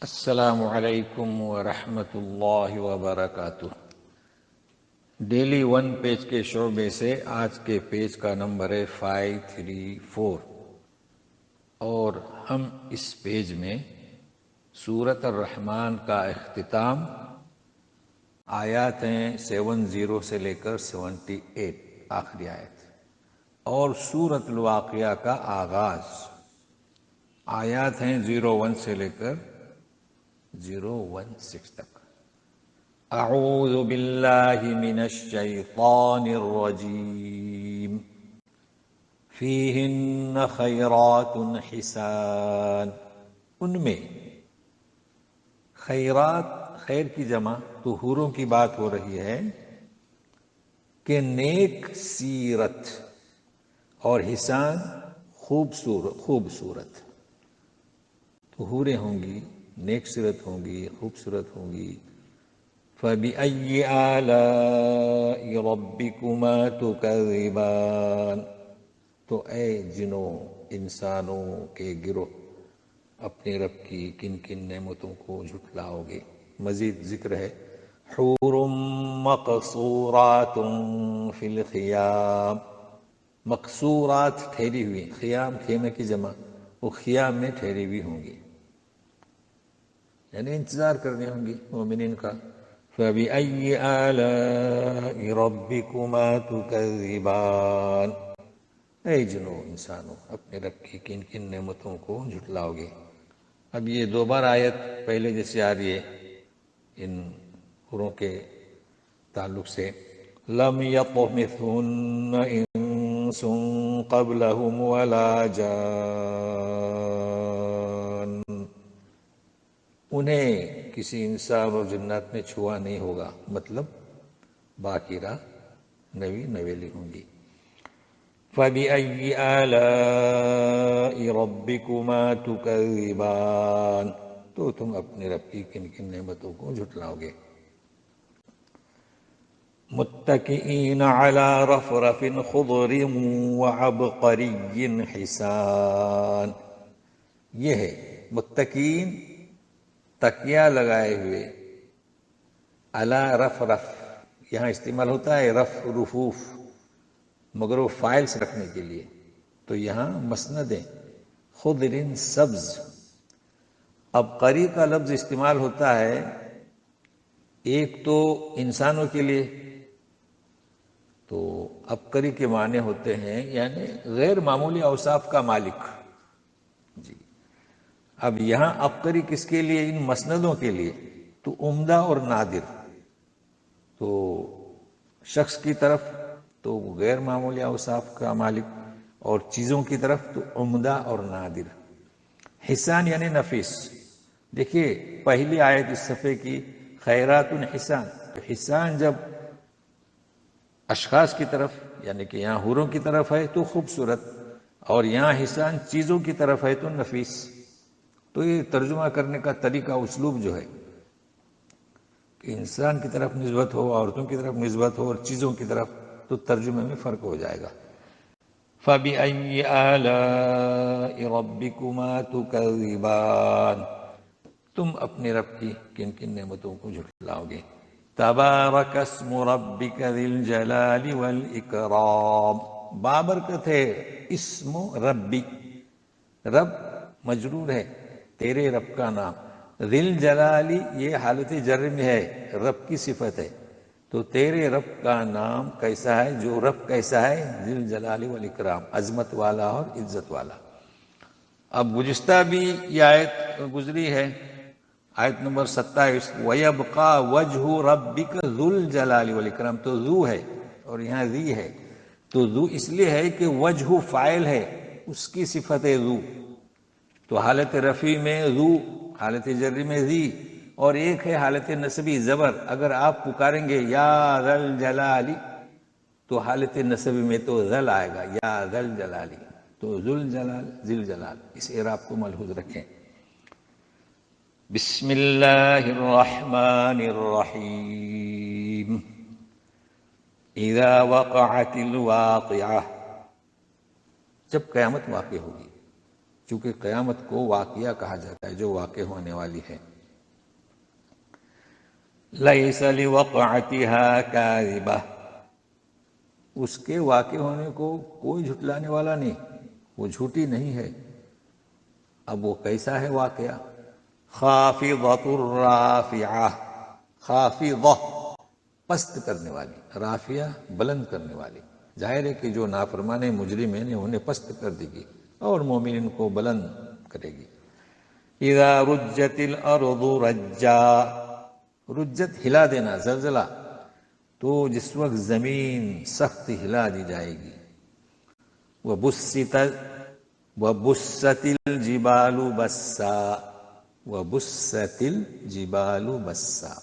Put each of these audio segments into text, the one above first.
السلام علیکم ورحمۃ اللہ وبرکاتہ۔ ڈیلی ون پیج کے شعبے سے آج کے پیج کا نمبر ہے 534 اور ہم اس پیج میں سورۃ الرحمن کا اختتام آیات ہیں 70 سے لے کر 78 آخری آیت، اور سورۃ الواقعہ کا آغاز آیات ہیں 01 سے لے کر 016 تک۔ اعوذ باللہ من الشیطان الرجیم فیہن خیرات حسان، ان میں خیرات، خیر کی جمع تو حوروں کی بات ہو رہی ہے کہ نیک سیرت، اور حسان خوبصورت تو حوریں ہوں گی، نیک سیرت ہوں گی، خوبصورت ہوں گی۔ فَبِأَيِّ آلَاءِ رَبِّكُمَا تُكَذِّبَانِ، تو اے جنوں انسانوں کے گروہ، اپنے رب کی کن کن نعمتوں کو جھٹلاؤ گے۔ مزید ذکر ہے، حور مقصورات فی الخیام، مقصورات ٹھہری ہوئی، خیام خیمے کی جمع، وہ خیام میں ٹھہری ہوئی ہوں گی، یعنی انتظار کرنے ہوں گی مومنین کا۔ فَبِأَيِّ آلَاءِ رَبِّكُمَا تُكَذِّبَانِ، اے جنوں انسانوں، اپنے رب کی کن کن نعمتوں کو جھٹلاؤ گے۔ اب یہ دوبارہ آیت پہلے جیسے آ رہی ہے ان حوروں کے تعلق سے، لَمْ يَطْمِثْهُنَّ إِنسٌ قَبْلَهُمْ وَلَا جَانٌّ، انہیں کسی انسان اور جنات میں چھوا نہیں ہوگا، مطلب باقیرہ نوی نویلی ہوں گی۔ فَبِأَيِّ آلَاءِ رَبِّكُمَا تُكَذِّبَانِ، تو تم اپنے رب کی کن کن نعمتوں کو جھٹلاؤ گے۔ متکئین علی رفرف خضر وعبقری حسان، یہ ہے متکئین تکیہ لگائے ہوئے، علی رفرف یہاں استعمال ہوتا ہے رفوف، مگر وہ فائلز رکھنے کے لیے، تو یہاں مسندیں، خضر سبز۔ عبقری کا لفظ استعمال ہوتا ہے ایک تو انسانوں کے لیے، تو عبقری کے معنی ہوتے ہیں یعنی غیر معمولی اوصاف کا مالک جی۔ اب یہاں عبقری کس کے لیے؟ ان مسندوں کے لیے، تو عمدہ اور نادر، تو شخص کی طرف تو غیر معمولی اوصاف کا مالک، اور چیزوں کی طرف تو عمدہ اور نادر۔ حسان یعنی نفیس۔ دیکھیے پہلی آیت اس صفحے کی خیرات حسان، حسان جب اشخاص کی طرف یعنی کہ یہاں حوروں کی طرف ہے تو خوبصورت، اور یہاں حسان چیزوں کی طرف ہے تو نفیس۔ تو یہ ترجمہ کرنے کا طریقہ، اسلوب جو ہے کہ انسان کی طرف نسبت ہو، عورتوں کی طرف نسبت ہو، اور چیزوں کی طرف، تو ترجمے میں فرق ہو جائے گا۔ فَبِأَيِّ آلَاءِ رَبِّكُمَا تُكَذِّبَانِ، تم اپنے رب کی کن کن نعمتوں کو جھٹلاؤ گے۔ تبارک اسم ربک ذی الجلال والاکرام، بابرکت ہے اسم ربی، رب مجرور ہے، تیرے رب کا نام، ذی الجلال یہ حالت جر میں ہے، رب کی صفت ہے، تو تیرے رب کا نام کیسا ہے؟ جو رب کیسا ہے؟ ذی الجلال والاکرام، عظمت والا اور عزت والا۔ اب گزشتہ بھی یہ آیت گزری ہے، آیت نمبر 27، وَيَبْقَى وَجْهُ رَبِّكَ ذُو الْجَلَالِ وَالْإِكْرَامِ، تو ذو ہے اور یہاں ذی ہے، تو ذو اس لیے ہے کہ وجہ فاعل ہے، اس کی صفت ہے ذو، تو حالت رفع میں ذو، حالت جر میں ذی، اور ایک ہے حالت نصبی زبر، اگر آپ پکاریں گے یا ذا الجلال تو حالت نصبی میں تو ذل آئے گا، یا ذا الجلال، تو ذو الجلال، ذی الجلال، اس اعراب کو ملحوظ رکھیں۔ بسم اللہ الرحمن الرحیم، اذا وقعت الواقعہ، جب قیامت واقع ہوگی، چونکہ قیامت کو واقعہ کہا جاتا ہے جو واقع ہونے والی ہے۔ لیس لوقعتها کاذبہ، اس کے واقع ہونے کو کوئی جھٹلانے والا نہیں، وہ جھوٹی نہیں ہے۔ اب وہ کیسا ہے واقعہ؟ خافضۃ الرافعہ، خافضہ پست کرنے والی، رافعہ بلند کرنے والی۔ ظاہر ہے کہ جو نافرمان مجرم ہیں انہیں پست کر دے گی اور مومنین کو بلند کرے گی۔ اذا رجت الارض رجا، رجت ہلا دینا، زلزلہ، تو جس وقت زمین سخت ہلا دی جائے گی۔ وبست الجبال بسا، وبست الجبال بسا،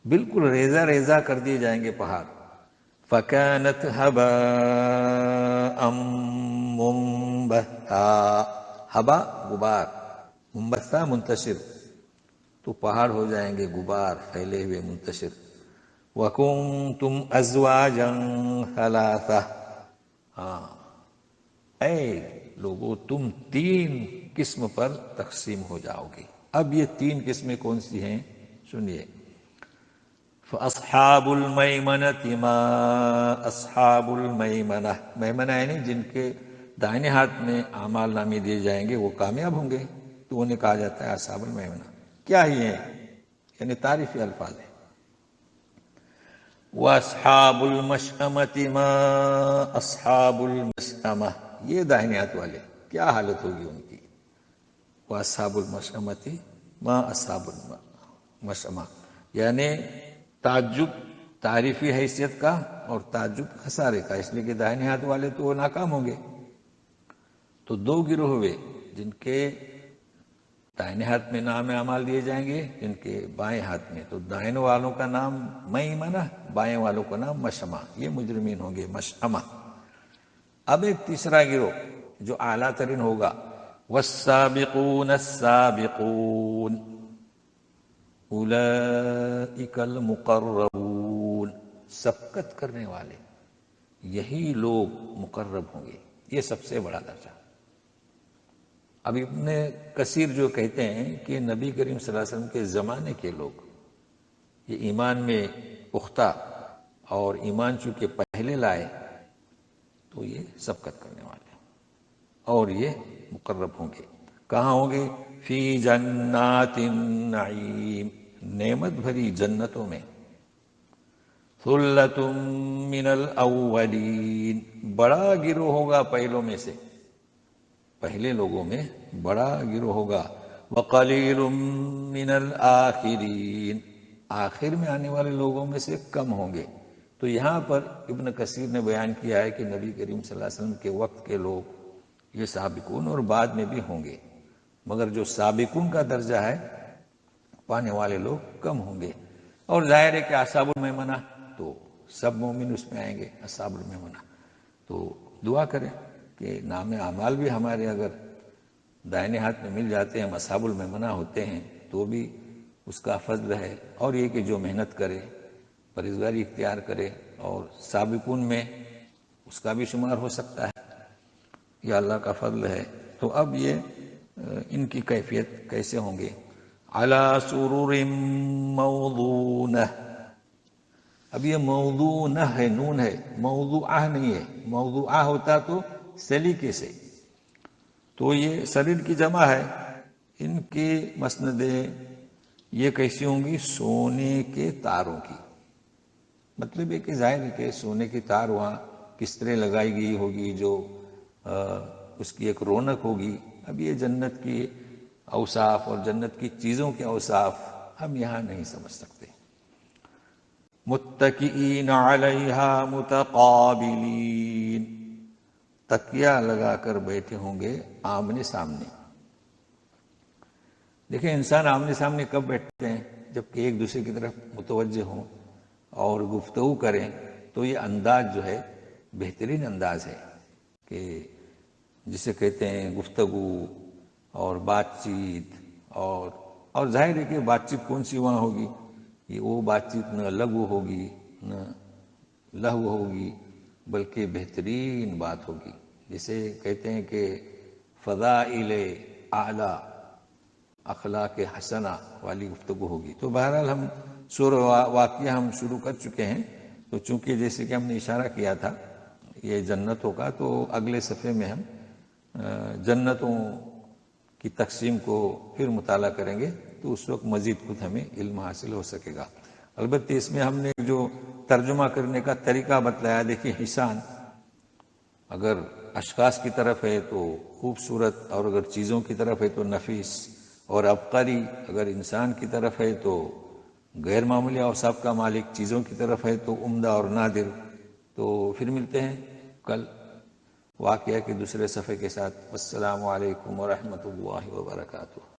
بالکل ریزہ ریزہ کر دیے جائیں گے پہاڑ۔ فکانت ہباء منبثا، ہبا غبار، منبثا منتشر، تو پہاڑ ہو جائیں گے غبار پھیلے ہوئے منتشر۔ وَكُنْتُمْ أَزْوَاجًا ثَلَاثَةً، ہاں اے لوگو تم 3 قسم پر تقسیم ہو جاؤ گے۔ اب یہ 3 قسمیں کون سی ہیں سنیے۔ فَأَصْحَابُ الْمَيْمَنَةِ مَا أَصْحَابُ الْمَيْمَنَةِ، میمنہ یعنی جن کے دائنے ہاتھ میں اعمال نامے دیے جائیں گے وہ کامیاب ہوں گے، تو انہیں کہا جاتا ہے اصحاب المیمنہ۔ کیا ہی ہے؟ یعنی تعریفی الفاظ ہیں۔ وَأَصْحَابُ الْمَشْأَمَةِ مَا أَصْحَابُ الْمَشْأَمَةِ، یہ دائنے ہاتھ والے کیا حالت ہوگی ان کی۔ وَأَصْحَابُ الْمَشْأَمَةِ مَا أَصْحَابُ الْمَشْأَمَةِ، یعنی تعجب تعریفی حیثیت کا اور تعجب خسارے کا، اس لیے کہ دائنے ہاتھ والے تو وہ ناکام ہوں گے۔ تو 2 گروہ ہوئے، جن کے دائنے ہاتھ میں نام اعمال دیے جائیں گے، جن کے بائیں ہاتھ میں، تو دائنے والوں کا نام میمنہ، بائیں والوں کا نام مشأمہ، یہ مجرمین ہوں گے مشأمہ۔ اب ایک تیسرا گروہ جو اعلیٰ ترین ہوگا، والسابقون السابقون اولئک المقربون، سبقت کرنے والے، یہی لوگ مقرب ہوں گے، یہ سب سے بڑا درجہ۔ اب ابن کثیر جو کہتے ہیں کہ نبی کریم صلی اللہ علیہ وسلم کے زمانے کے لوگ یہ ایمان میں پختہ اور ایمان چونکہ پہلے لائے تو یہ سبقت کرنے والے اور یہ مقرب ہوں گے۔ کہاں ہوں گے؟ فی جنات النعیم، نعمت بھری جنتوں میں۔ ثلۃ من الاولین، بڑا گروہ ہوگا پہلوں میں سے، پہلے لوگوں میں بڑا گروہ ہوگا۔ وقلیل من الآخرین، آخر میں آنے والے لوگوں میں سے کم ہوں گے۔ تو یہاں پر ابن کثیر نے بیان کیا ہے کہ نبی کریم صلی اللہ علیہ وسلم کے وقت کے لوگ یہ سابقون اور بعد میں بھی ہوں گے، مگر جو سابقون کا درجہ ہے پانے والے لوگ کم ہوں گے۔ اور ظاہر ہے کہ اصحاب المیمنہ تو سب مومن اس میں آئیں گے، اصحاب المیمنہ۔ تو دعا کریں کہ نام اعمال بھی ہمارے اگر دائنے ہاتھ میں مل جاتے ہیں، ہم اصحاب المیمنہ ہوتے ہیں، تو بھی اس کا فضل ہے۔ اور یہ کہ جو محنت کرے، پرہیزگاری اختیار کرے اور سابقون میں اس کا بھی شمار ہو سکتا ہے، یہ اللہ کا فضل ہے۔ تو اب یہ ان کی کیفیت کیسے ہوں گے؟ علی سرر موضونہ، اب یہ موضونہ ہے، نون ہے، موضوعہ نہیں ہے۔ موضوعہ ہوتا تو سلیقے سے، تو یہ سریر کی جمع ہے۔ ان کی مسندیں یہ کیسی ہوں گی؟ سونے کے تاروں کی، مطلب یہ کہ ظاہر ہے کہ سونے کی تار وہاں کس طرح لگائی گئی ہوگی، جو اس کی ایک رونق ہوگی۔ اب یہ جنت کی اوصاف اور جنت کی چیزوں کے اوصاف ہم یہاں نہیں سمجھ سکتے۔ متکئین علیہا متقابلین، تکیہ لگا کر بیٹھے ہوں گے آمنے سامنے۔ دیکھیں انسان آمنے سامنے کب بیٹھتے ہیں؟ جبکہ ایک دوسرے کی طرف متوجہ ہوں اور گفتگو کریں، تو یہ انداز جو ہے بہترین انداز ہے کہ جسے کہتے ہیں گفتگو اور بات چیت، اور ظاہر ہے کہ بات چیت کون سی وہاں ہوگی؟ یہ وہ بات چیت نہ لغو ہوگی نہ لہو ہوگی، بلکہ بہترین بات ہوگی، جسے کہتے ہیں کہ فضائل اعلیٰ، اخلاق حسنہ والی گفتگو ہوگی۔ تو بہرحال ہم سورہ واقعہ ہم شروع کر چکے ہیں، تو چونکہ جیسے کہ ہم نے اشارہ کیا تھا یہ جنتوں کا، تو اگلے صفحے میں ہم جنتوں کی تقسیم کو پھر مطالعہ کریں گے، تو اس وقت مزید کچھ ہمیں علم حاصل ہو سکے گا۔ البتہ اس میں ہم نے جو ترجمہ کرنے کا طریقہ بتلایا، دیکھیے حسان اگر اشخاص کی طرف ہے تو خوبصورت، اور اگر چیزوں کی طرف ہے تو نفیس، اور عبقری اگر انسان کی طرف ہے تو غیر معمولی اوصاف کا مالک، چیزوں کی طرف ہے تو عمدہ اور نادر۔ تو پھر ملتے ہیں کل واقعہ کے دوسرے صفحے کے ساتھ۔ السلام علیکم ورحمۃ اللہ وبرکاتہ۔